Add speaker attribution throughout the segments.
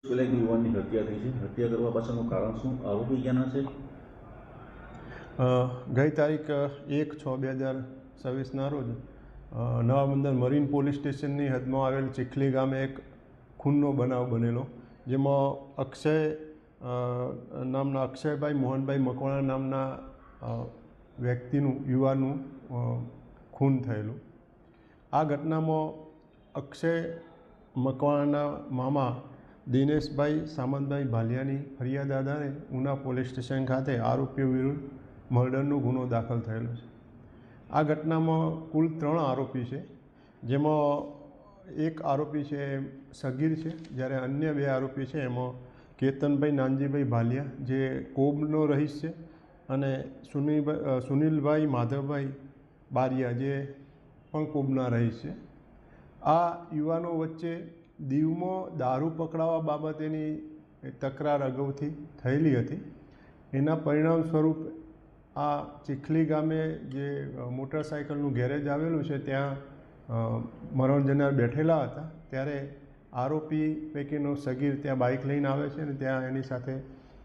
Speaker 1: પેલા એક યુવાનની હત્યા થઈ છે. હત્યા કરવા પાછળનું કારણ શું? આરોપી ક્યાંના છે?
Speaker 2: ગઈ તારીખ 1/6/2024ના રોજ નવા બંદર મરીન પોલીસ સ્ટેશનની હદમાં આવેલ ચીખલી ગામે એક ખૂનનો બનાવ બનેલો, જેમાં અક્ષયભાઈ મોહનભાઈ મકવાણા નામના યુવાનનું ખૂન થયેલું. આ ઘટનામાં અક્ષય મકવાણાના મામા દિનેશભાઈ સામંતભાઈ ભાલિયાની ફરિયાદ આધારે ઉના પોલીસ સ્ટેશન ખાતે આરોપીઓ વિરુદ્ધ મર્ડરનો ગુનો દાખલ થયેલો છે. આ ઘટનામાં કુલ 3 આરોપી છે, જેમાં એક આરોપી છે સગીર છે, જ્યારે અન્ય 2 આરોપી છે એમાં કેતનભાઈ નાનજીભાઈ ભાલિયા જે કોબનો રહીશ છે અને સુનિલભાઈ માધવભાઈ બારિયા જે પણ કોબના રહીશ છે. આ યુવાનો વચ્ચે દીવમાં દારૂ પકડાવવા બાબતેની તકરાર અગાઉથી થયેલી હતી. એના પરિણામ સ્વરૂપ આ ચીખલી ગામે જે મોટરસાઇકલનું ગેરેજ આવેલું છે ત્યાં મરણ જનાર બેઠેલા હતા, ત્યારે આરોપી પૈકીનો સગીર ત્યાં બાઇક લઈને આવે છે અને ત્યાં એની સાથે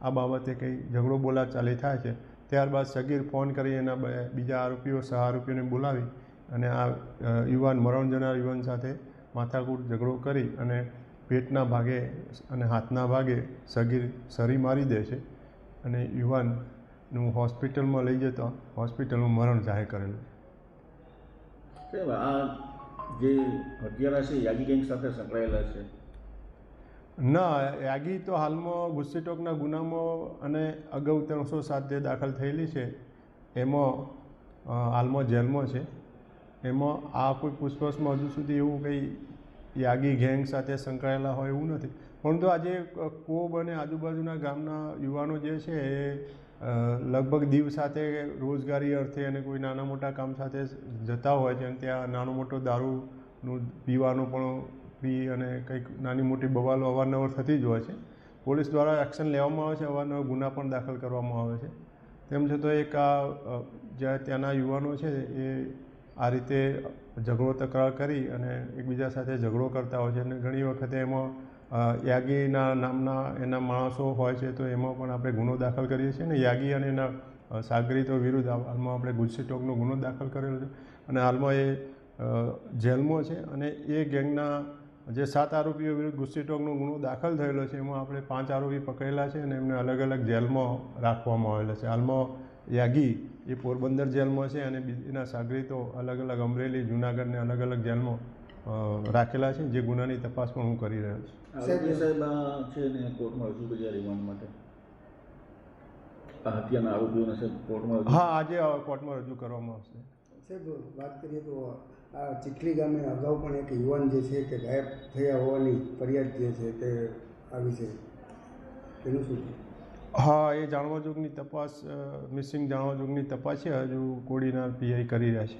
Speaker 2: આ બાબતે કંઈ ઝઘડો બોલાચાલી થાય છે. ત્યારબાદ સગીર ફોન કરી એના બીજા આરોપીઓ સહ આરોપીઓને બોલાવી અને આ મરણ જનાર યુવાન સાથે માથાકૂટ ઝઘડો કરી અને પેટના ભાગે અને હાથના ભાગે સગીર સરી મારી દે છે અને યુવાનનું હોસ્પિટલમાં લઈ જતા હોસ્પિટલમાં મરણ જાહેર કરેલું
Speaker 1: છે. આ જે હત્યારા છે યાગી ગેંગ સાથે સંકળાયેલા છે?
Speaker 2: ના, યાગી તો હાલમાં ગુસ્સીટોકના ગુનામાં અને અગાઉ 307 જે દાખલ થયેલી છે એમાં હાલમાં જેલમાં છે. એમાં આ કોઈ પૂછપરછમાં હજુ સુધી એવું કંઈ યાગી ગેંગ સાથે સંકળાયેલા હોય એવું નથી. પરંતુ આજે કોબ અને આજુબાજુના ગામના યુવાનો જે છે એ લગભગ દીવ સાથે રોજગારી અર્થે અને કોઈ નાના મોટા કામ સાથે જતા હોય છે અને ત્યાં નાનો મોટો દારૂનું પીવાનું પણ પી અને કંઈક નાની મોટી બવાલો અવારનવાર થતી જ હોય છે. પોલીસ દ્વારા એક્શન લેવામાં આવે છે, અવારનવાર ગુના પણ દાખલ કરવામાં આવે છે. તેમ છતાં એક જ્યાં ત્યાંના યુવાનો છે એ આ રીતે ઝઘડો તકરાર કરી અને એકબીજા સાથે ઝઘડો કરતા હોય છે અને ઘણી વખતે એમાં યાગીના નામના એના માણસો હોય છે, તો એમાં પણ આપણે ગુનો દાખલ કરીએ છીએ ને યાગી અને એના સાગરીતો વિરુદ્ધ હાલમાં આપણે ગુસ્સીટોકનો ગુનો દાખલ કરેલો છે અને હાલમાં એ જેલમાં છે. અને એ ગેંગના જે 7 આરોપીઓ વિરુદ્ધ ગુસ્સીટોકનો ગુનો દાખલ થયેલો છે એમાં આપણે 5 આરોપી પકડેલા છે અને એમને અલગ અલગ જેલમાં રાખવામાં આવેલા છે. હાલમાં યાગી એ પોરબંદર જેલમાં છે અને એના સાગરીતો અલગ અલગ અમરેલી, જુનાગઢ ને અલગ અલગ જેલમાં રાખેલા છે, જે ગુનાની તપાસ પણ હું કરી રહ્યો છું.
Speaker 1: સાહેબ છે ને કોર્ટમાં રજૂ કર્યા રિમાન્ડ માટે? આ હત્યાના આરોપીઓને સાહેબ કોર્ટમાં?
Speaker 2: હા, આજે કોર્ટમાં રજૂ કરવામાં આવશે.
Speaker 3: સાહેબ, વાત કરીએ તો આ ચીખલી ગામે અગાઉ પણ એક યુવાન જે છે તે ગાયબ થયા હોવાની ફરિયાદ જે છે તે આવી છે, તેનું શું?
Speaker 2: હા, એ જાણવા જોગની તપાસ મિસિંગ જાણવા જોગની તપાસ છે. હજુ કોડીનાર પીઆઈ કરી રહ્યા છે.